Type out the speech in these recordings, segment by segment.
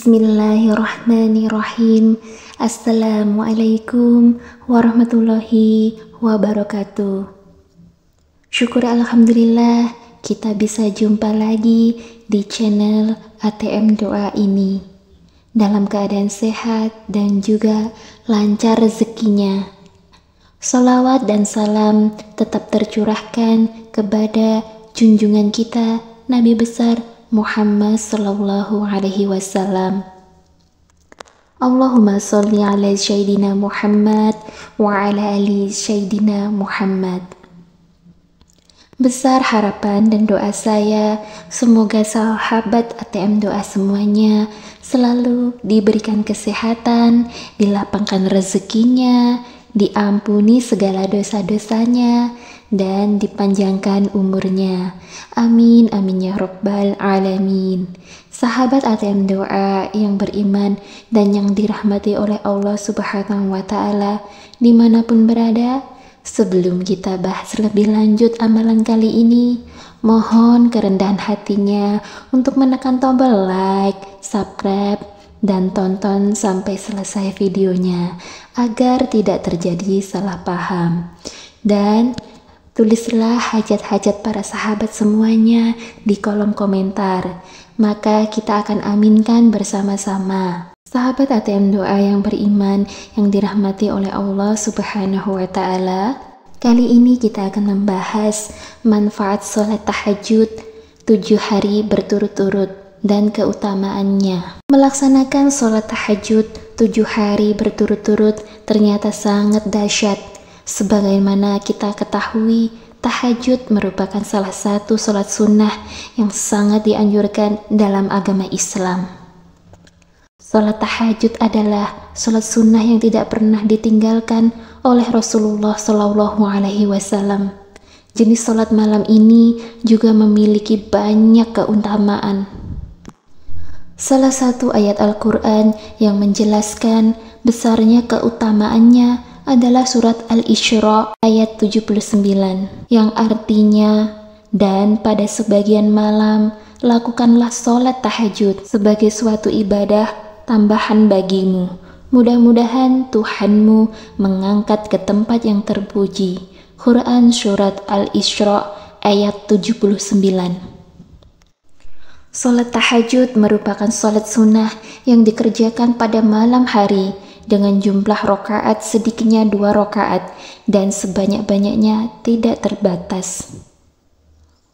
Bismillahirrahmanirrahim. Assalamualaikum warahmatullahi wabarakatuh. Syukur alhamdulillah kita bisa jumpa lagi di channel ATM Doa ini dalam keadaan sehat dan juga lancar rezekinya. Salawat dan salam tetap tercurahkan kepada junjungan kita Nabi besar Muhammad sallallahu alaihi wasallam. Allahumma sholli ala sayyidina Muhammad wa ala ali sayyidina Muhammad. Besar harapan dan doa saya, semoga sahabat ATM Doa semuanya selalu diberikan kesehatan, dilapangkan rezekinya, diampuni segala dosa-dosanya, dan dipanjangkan umurnya. Amin, amin ya rabbal alamin. Sahabat ATM Doa yang beriman dan yang dirahmati oleh Allah subhanahu wa ta'ala dimanapun berada, sebelum kita bahas lebih lanjut amalan kali ini, mohon kerendahan hatinya untuk menekan tombol like, subscribe, dan tonton sampai selesai videonya agar tidak terjadi salah paham. Dan tulislah hajat-hajat para sahabat semuanya di kolom komentar, maka kita akan aminkan bersama-sama. Sahabat ATM Doa yang beriman yang dirahmati oleh Allah subhanahu wa ta'ala, kali ini kita akan membahas manfaat sholat tahajud 7 hari berturut-turut dan keutamaannya. Melaksanakan sholat tahajud 7 hari berturut-turut ternyata sangat dahsyat. Sebagaimana kita ketahui, tahajud merupakan salah satu sholat sunnah yang sangat dianjurkan dalam agama Islam. Sholat tahajud adalah sholat sunnah yang tidak pernah ditinggalkan oleh Rasulullah Shallallahu Alaihi Wasallam. Jenis sholat malam ini juga memiliki banyak keutamaan. Salah satu ayat Al-Quran yang menjelaskan besarnya keutamaannya adalah surat Al-Isra ayat 79 yang artinya, dan pada sebagian malam lakukanlah sholat tahajud sebagai suatu ibadah tambahan bagimu. Mudah-mudahan Tuhanmu mengangkat ke tempat yang terpuji. Quran surat Al-Isra ayat 79. Sholat tahajud merupakan sholat sunnah yang dikerjakan pada malam hari dengan jumlah rakaat sedikitnya 2 rakaat dan sebanyak-banyaknya tidak terbatas.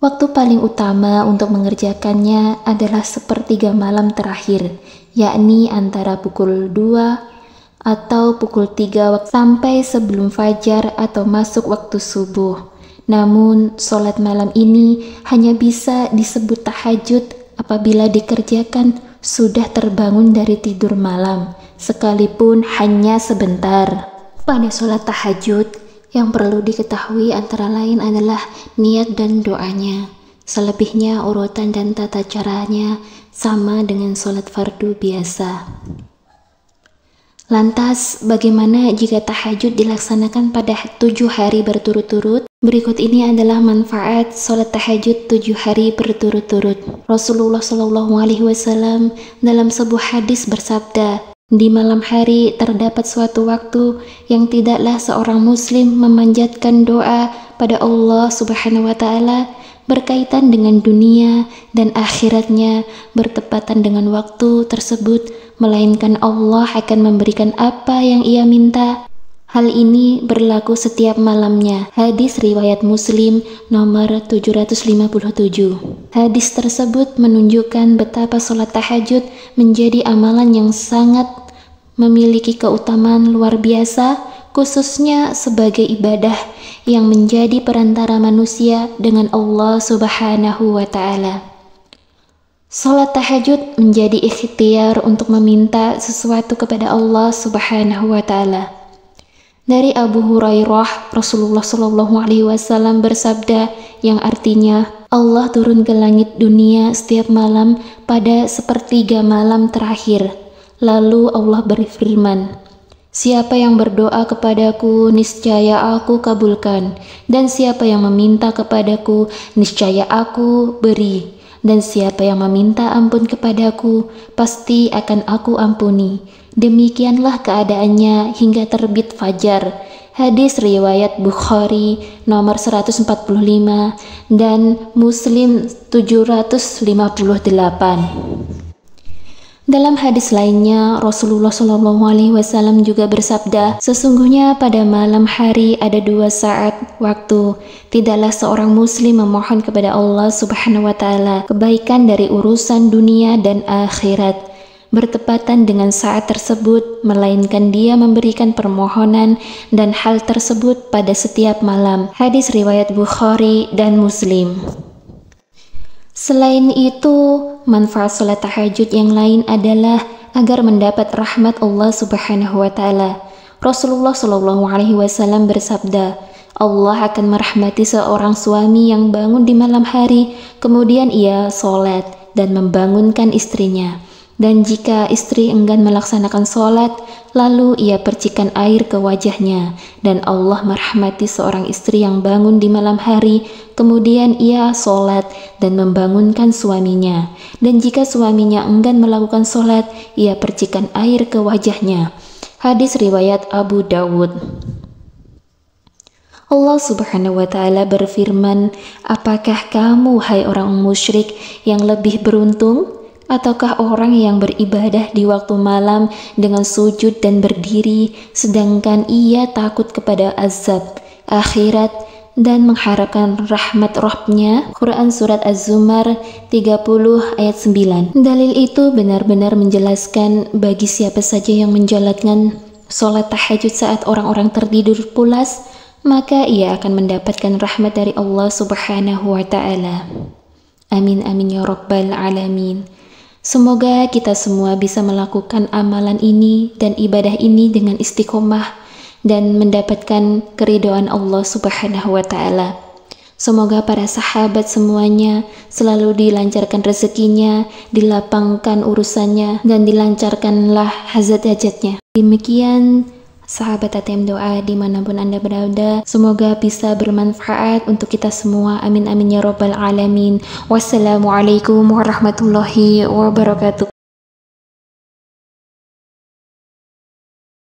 Waktu paling utama untuk mengerjakannya adalah sepertiga malam terakhir, yakni antara pukul 2 atau pukul 3 sampai sebelum fajar atau masuk waktu subuh. Namun, sholat malam ini hanya bisa disebut tahajud apabila dikerjakan sudah terbangun dari tidur malam, sekalipun hanya sebentar. Pada sholat tahajud, yang perlu diketahui antara lain adalah niat dan doanya. Selebihnya urutan dan tata caranya sama dengan sholat fardu biasa. Lantas, bagaimana jika tahajud dilaksanakan pada 7 hari berturut-turut? Berikut ini adalah manfaat sholat tahajud 7 hari berturut-turut. Rasulullah Shallallahu Alaihi Wasallam dalam sebuah hadis bersabda, di malam hari terdapat suatu waktu yang tidaklah seorang muslim memanjatkan doa pada Allah Subhanahu wa Ta'ala berkaitan dengan dunia dan akhiratnya bertepatan dengan waktu tersebut, melainkan Allah akan memberikan apa yang ia minta. Hal ini berlaku setiap malamnya. Hadis riwayat Muslim nomor 757. Hadis tersebut menunjukkan betapa sholat tahajud menjadi amalan yang sangat memiliki keutamaan luar biasa, khususnya sebagai ibadah yang menjadi perantara manusia dengan Allah Subhanahu wa Ta'ala. Sholat tahajud menjadi ikhtiar untuk meminta sesuatu kepada Allah Subhanahu wa Ta'ala. Dari Abu Hurairah, Rasulullah Shallallahu Alaihi Wasallam bersabda yang artinya, Allah turun ke langit dunia setiap malam pada sepertiga malam terakhir. Lalu Allah berfirman, siapa yang berdoa kepadaku, niscaya aku kabulkan, dan siapa yang meminta kepadaku, niscaya aku beri. dan siapa yang meminta ampun kepadaku, pasti akan aku ampuni. Demikianlah keadaannya hingga terbit fajar. Hadis riwayat Bukhari nomor 145 dan Muslim 758. Dalam hadis lainnya, Rasulullah SAW juga bersabda, sesungguhnya pada malam hari ada 2 saat waktu, tidaklah seorang muslim memohon kepada Allah Subhanahu wa Ta'ala kebaikan dari urusan dunia dan akhirat bertepatan dengan saat tersebut, melainkan dia memberikan permohonan dan hal tersebut pada setiap malam. Hadis riwayat Bukhari dan Muslim. Selain itu, manfaat sholat tahajud yang lain adalah agar mendapat rahmat Allah Subhanahu wa Ta'ala. Rasulullah SAW bersabda, Allah akan merahmati seorang suami yang bangun di malam hari, kemudian ia sholat dan membangunkan istrinya. Dan jika istri enggan melaksanakan sholat, lalu ia percikan air ke wajahnya, dan Allah merahmati seorang istri yang bangun di malam hari, kemudian ia sholat dan membangunkan suaminya. Dan jika suaminya enggan melakukan sholat, ia percikan air ke wajahnya. Hadis riwayat Abu Dawud. Allah Subhanahu wa Ta'ala berfirman, apakah kamu, hai orang musyrik, yang lebih beruntung? Ataukah orang yang beribadah di waktu malam dengan sujud dan berdiri, sedangkan ia takut kepada azab akhirat dan mengharapkan rahmat Rabb-Nya? Quran Surat Az-Zumar 30 ayat 9. Dalil itu benar-benar menjelaskan bagi siapa saja yang menjalankan sholat tahajud saat orang-orang tertidur pulas, maka ia akan mendapatkan rahmat dari Allah Subhanahu wa Ta'ala. Amin amin ya rabbal alamin. Semoga kita semua bisa melakukan amalan ini dan ibadah ini dengan istiqomah dan mendapatkan keridhaan Allah Subhanahu wa Ta'ala. Semoga para sahabat semuanya selalu dilancarkan rezekinya, dilapangkan urusannya, dan dilancarkanlah hajat-hajatnya. Demikian sahabat ATM Doa dimanapun Anda berada, semoga bisa bermanfaat untuk kita semua. Amin amin ya rabbal alamin. Wassalamualaikum warahmatullahi wabarakatuh.